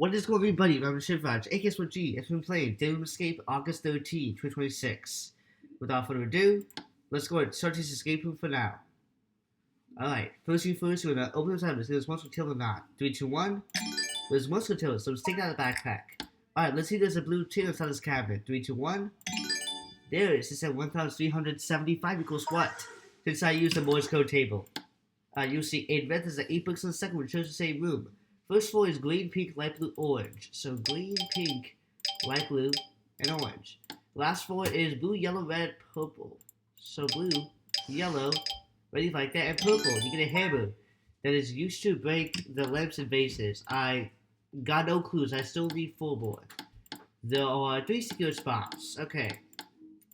What is going on, everybody? I'm Shivraj, AKS1G. It's been playing Devil Escape August 13, 2026. Without further ado, let's go and start this escape room for now. Alright, first thing first, we're gonna open this up. There's muscatel or not. 3, 2, 1. There's muscatel, so let's take out the backpack. Alright, let's see there's a blue chain inside this cabinet. 3, 2, 1. There it is. It said 1375 equals what? Since I used the Morse code table. You'll see 8 red, there's 8 books in the second one, shows the same room. First floor is green, pink, light blue, orange. So green, pink, light blue, and orange. Last floor is blue, yellow, red, purple. So blue, yellow, ready like that, and purple. You get a hammer that is used to break the lamps and vases. I got no clues. I still need 4 more. There are 3 secure spots. Okay.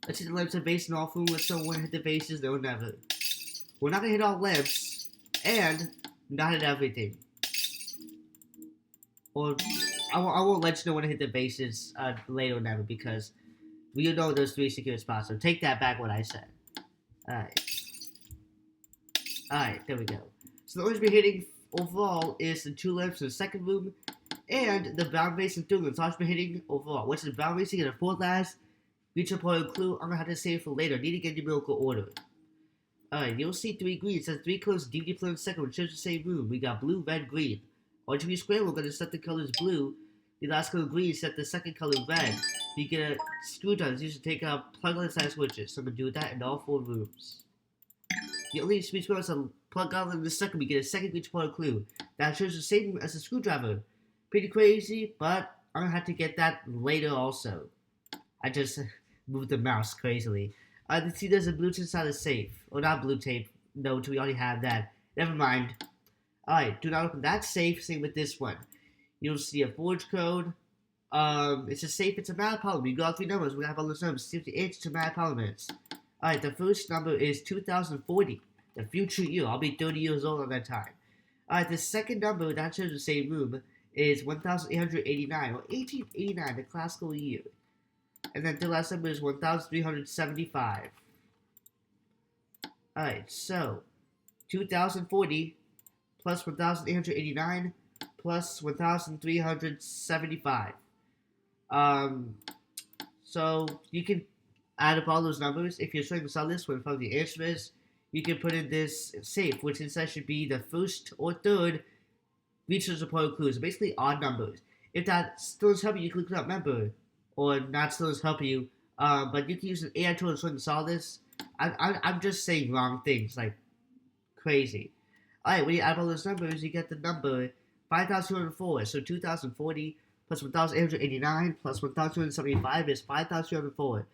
Let's hit the lamps and vases in all food. Let's someone hit the vases. No, never. We're not gonna hit all lamps, and not hit everything. Or I won't let you know when I hit the bases later or never, because we know there's 3 secure spots. So take that back what I said. Alright, there we go. So the orange we're hitting overall is the 2 lamps in the second room, and the brown vase in the third room. So I've been hitting overall. What's the brown vase in the fourth last? Reach a point of clue. I'm gonna have to save for later. Need to get numerical order. Alright, you'll see 3 green. It says 3 colors DVD player in the second one. Shows the same room. We got blue, red, green. On RGB square, we're going to set the colors blue. The last color green, set the second color red. You get a screwdriver, you should take out plug-on side switches. So I'm going to do that in all 4 rooms. The only switch is a plug-on in the second, we get a second reach point clue. That shows the same room as a screwdriver. Pretty crazy, but I'm going to have to get that later also. I just moved the mouse crazily. See there's a blue tape inside the safe. Or not blue tape. No, we already have that. Never mind. Alright, do not open that safe. Same with this one. You'll see a forge code. It's a safe. It's a math problem. You got 3 numbers. We have all those numbers. See if the answer to math problem is. Alright, the first number is 2040. The future year. I'll be 30 years old at that time. Alright, the second number that shows the same room is 1889 or 1889, the classical year. And then the last number is 1375. Alright, so 2040 plus 1889 plus 1375. So you can add up all those numbers. If you're trying to solve this, when the answer is, you can put in this safe, which inside should be the first or third reaches or point clues. Basically odd numbers. If that still is helping you, can look it up, remember, or not still is helping you. But you can use an AI tool to solve this. I'm just saying wrong things, like crazy. Alright, when you add all those numbers, you get the number 5,204. So 2040 plus 1,889 plus 1,275 is 5,204.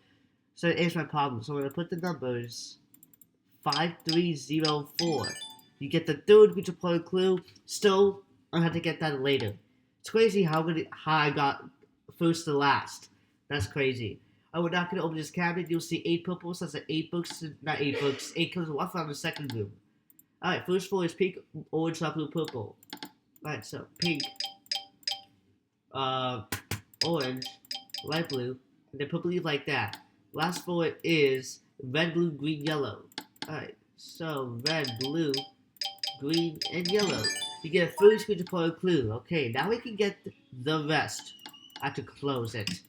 So it answers my problem. So I'm going to put the numbers 5304. You get the third reach point clue. Still, I'm going to have to get that later. It's crazy how I got first to last. That's crazy. We're not going to open this cabinet. You'll see 8 purples. That's 8 books. Not 8 books. 8 colors. What's on the second room? Alright, first floor is pink, orange, light blue, purple. Alright, so pink, orange, light blue, and then purple like that. Last floor is red, blue, green, yellow. Alright, so red, blue, green, and yellow. You get a 30 screen to put a clue. Okay, now we can get the rest. I have to close it.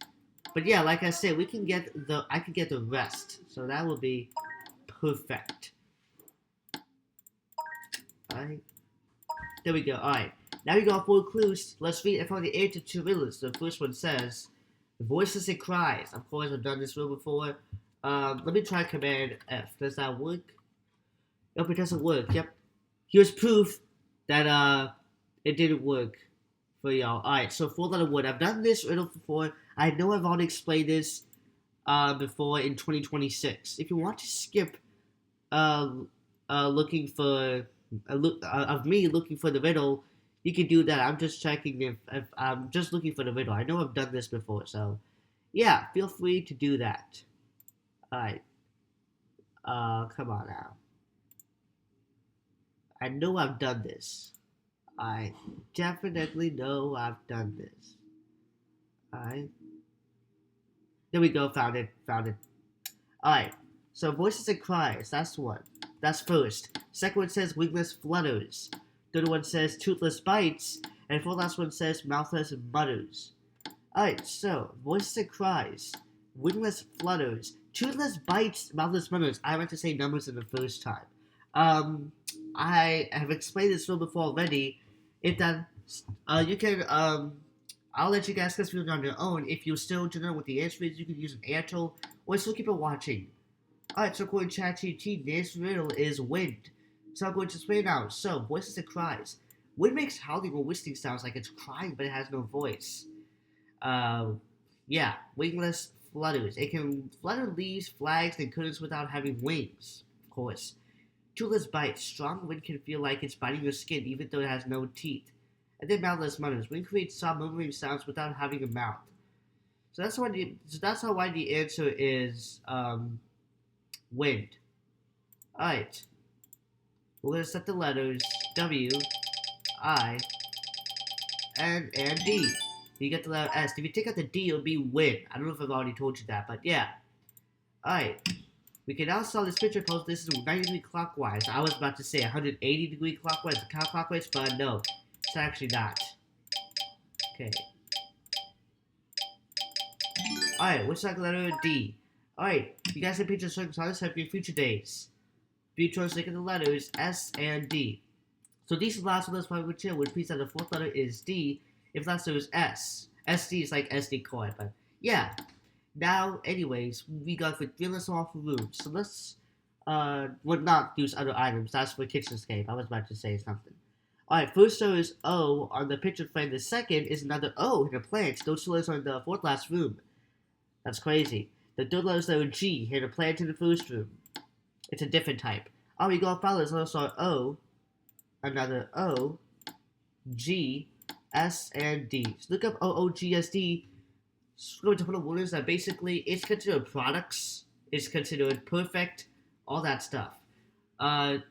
But yeah, like I said, I can get the rest. So that will be perfect. Alright. There we go. Alright. Now we got 4 clues. Let's read and find the answer to riddles. The first one says, voices and cries. Of course, I've done this riddle before. Let me try Command F. Does that work? Nope, it doesn't work. Yep. Here's proof that it didn't work for y'all. Alright, so 4-letter word. I've done this riddle before. I know I've already explained this before in 2026. If you want to skip looking for of me looking for the riddle, you can do that. I'm just checking if I'm just looking for the riddle. I know I've done this before, so yeah, feel free to do that. Alright. Come on now. I know I've done this. I definitely know I've done this. Alright. There we go, found it. Alright. So voices and cries, that's one. That's first. Second one says wingless flutters. Third one says toothless bites. And the fourth last one says mouthless mutters. Alright, so voices and cries, wingless flutters, toothless bites, mouthless mutters. I meant to say numbers in the first time. I have explained this film before already. If that, you can, I'll let you guys guess on your own. If you still don't know what the answer is, you can use an air tool, or still keep it watching. Alright, so according to ChatGPT, this riddle is wind. So I'm going to explain now. So, voices and cries. Wind makes howling or whistling sounds like it's crying, but it has no voice. Yeah, wingless flutters. It can flutter leaves, flags, and curtains without having wings, of course. Toothless bites. Strong wind can feel like it's biting your skin even though it has no teeth. And then mouthless mutters. Wind creates soft murmuring sounds without having a mouth. So that's why the answer is wind. Alright. We're gonna set the letters W, I, and D. You get the letter S. If you take out the D, it'll be win. I don't know if I've already told you that, but yeah. Alright. We can now solve this picture pose. This is 90-degree clockwise. I was about to say 180-degree clockwise, counterclockwise, but no. It's actually not. Okay. Alright, what's like letter D? Alright, you guys have pictures of circles have your future days. Be sure to look at the letters S and D. So these are the last letters probably chill, which means that the fourth letter is D. If last letter is S. SD is like SD card, but yeah. Now, anyways, we got the fearless off room. So let's would not use other items. That's for kitchenscape. I was about to say something. Alright, first there is O on the picture frame. The second is another O in a plant. Those two letters are in the fourth last room. That's crazy. The third letter is the G here, the plant in the first room. It's a different type. Oh, we got followers. Letters are O, another O, G, S, and D. So look up OOGSD. So going to put a words that basically it's considered products, it's considered perfect, all that stuff.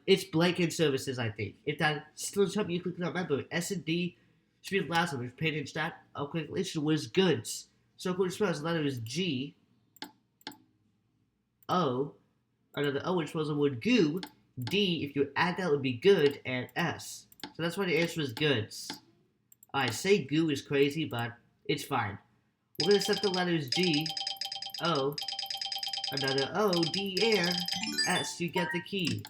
It's blanket services, I think. If that still something you quickly remember, S and D should be the last one. We've paid into that. Okay, it's the words goods. So according to the letter is G, O, another O, which spells the word goo. D, if you add that, would be good, and S. So that's why the answer is goods. I say goo is crazy, but it's fine. We're going to set the letters G, O, another O, D, and S. You get the key.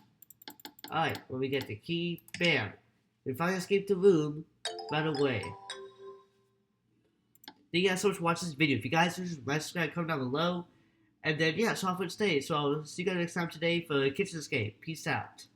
Alright, when we get the key, bam. We finally escape the room right away. Thank you guys so much for watching this video. If you guys are just subscribe, comment down below. And then, yeah, so off for today. So I'll see you guys next time today for Kitchen Escape. Peace out.